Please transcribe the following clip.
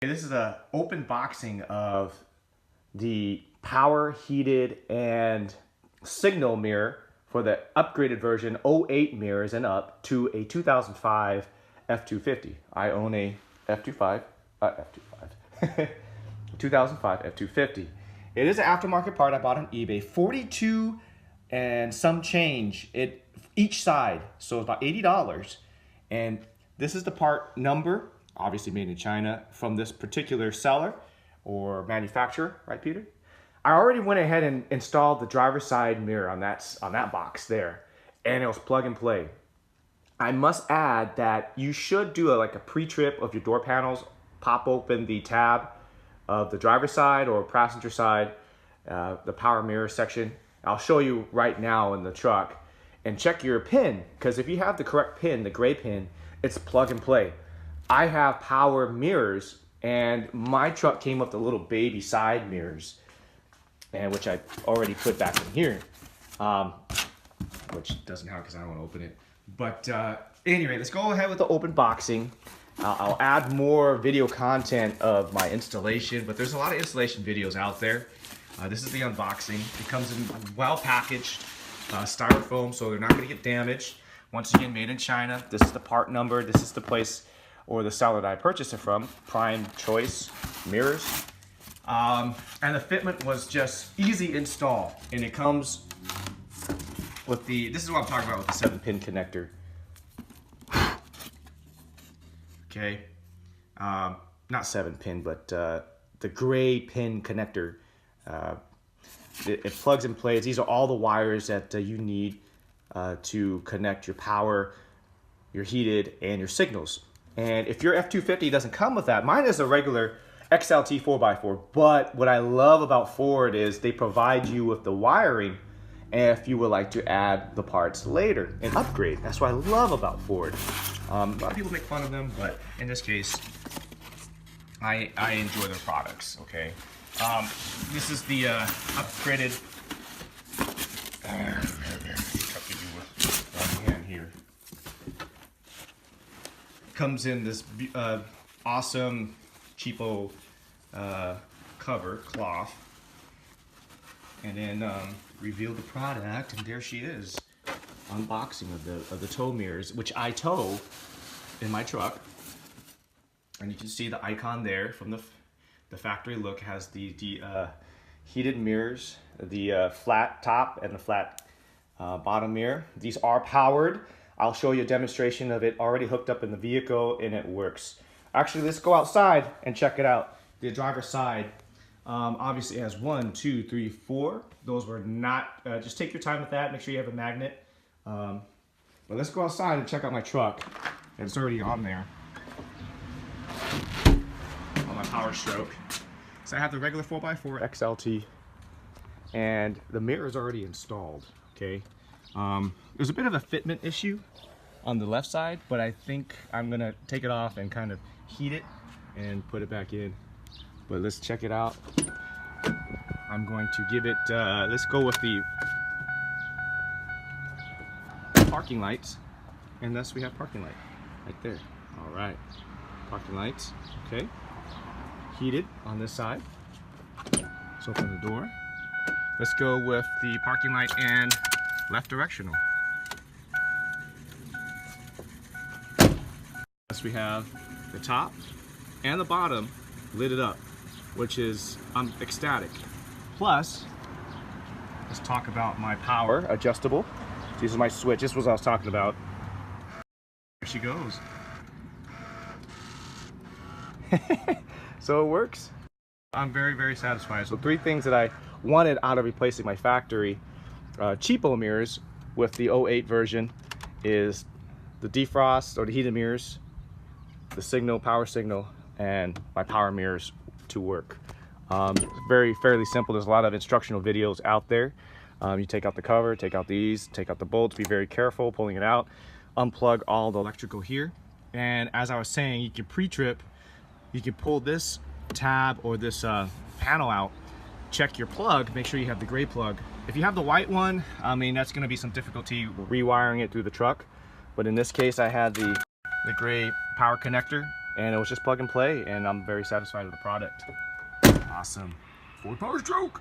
This is an open boxing of the power heated and signal mirror for the upgraded version 08 mirrors and up to a 2005 F250. I own a F25, 2005 F250. It is an aftermarket part I bought on eBay, 42 and some change each side, so about $80. And this is the part number, obviously made in China, from this particular seller or manufacturer, right, Peter? I already went ahead and installed the driver's side mirror on that box there, and it was plug and play. I must add that you should do like a pre-trip of your door panels, pop open the tab of the driver's side or passenger side, the power mirror section. I'll show you right now in the truck, and check your pin, because if you have the correct pin, the gray pin, it's plug and play. I have power mirrors, and my truck came with the little baby side mirrors, and which I already put back in here, which doesn't have because I don't want to open it. But anyway, let's go ahead with the open boxing. I'll add more video content of my installation, but there's a lot of installation videos out there. This is the unboxing. It comes in well packaged styrofoam, so they're not going to get damaged. Once again, made in China. This is the part number. This is the place or the seller that I purchased it from. Prime Choice mirrors. And the fitment was just easy install, and it comes with this is what I'm talking about with the 7-pin connector. Okay, not 7-pin, but the gray pin connector. It plugs and plays. These are all the wires that you need to connect your power, your heated, and your signals. And if your F250 doesn't come with that, mine is a regular XLT 4x4, but what I love about Ford is they provide you with the wiring if you would like to add the parts later and upgrade. That's what I love about Ford. A lot of people make fun of them, but in this case, I enjoy their products, okay? This is the upgraded, one hand here. Comes in this awesome cheapo cover cloth, and then reveal the product, and there she is, unboxing of the tow mirrors, which I tow in my truck. And you can see the icon there from the factory look. Has the heated mirrors, the flat top and the flat bottom mirror. These are powered. I'll show you a demonstration of it already hooked up in the vehicle, and it works. Actually, let's go outside and check it out. The driver's side obviously has 1, 2, 3, 4. Those were not, just take your time with that. Make sure you have a magnet. But let's go outside and check out my truck. It's already on there. On my Powerstroke. So I have the regular 4x4 XLT, and the mirror is already installed, okay? There's a bit of a fitment issue on the left side, but I think I'm gonna take it off and kind of heat it and put it back in. But let's check it out. I'm going to give it, let's go with the parking lights. And thus we have parking light right there. All right, parking lights, okay. Heated on this side. Let's open the door. Let's go with the parking light and left directional. Thus we have the top and the bottom lit up, which is, I'm ecstatic. Plus, let's talk about my power adjustable. This is my switch. This was what I was talking about. There she goes. So it works. I'm very, very satisfied. So 3 things that I wanted out of replacing my factory cheapo mirrors with the 08 version is the defrost or the heated mirrors, the signal, power signal, and my power mirrors to work. Fairly simple. There's a lot of instructional videos out there. You take out the cover, take out these, take out the bolts, be very careful pulling it out, unplug all the electrical here. And as I was saying, you can pre-trip, you can pull this tab or this panel out, check your plug, make sure you have the gray plug. If you have the white one, I mean, that's gonna be some difficulty rewiring it through the truck. But in this case, I had the gray power connector, and it was just plug and play, and I'm very satisfied with the product. Awesome. Ford Powerstroke.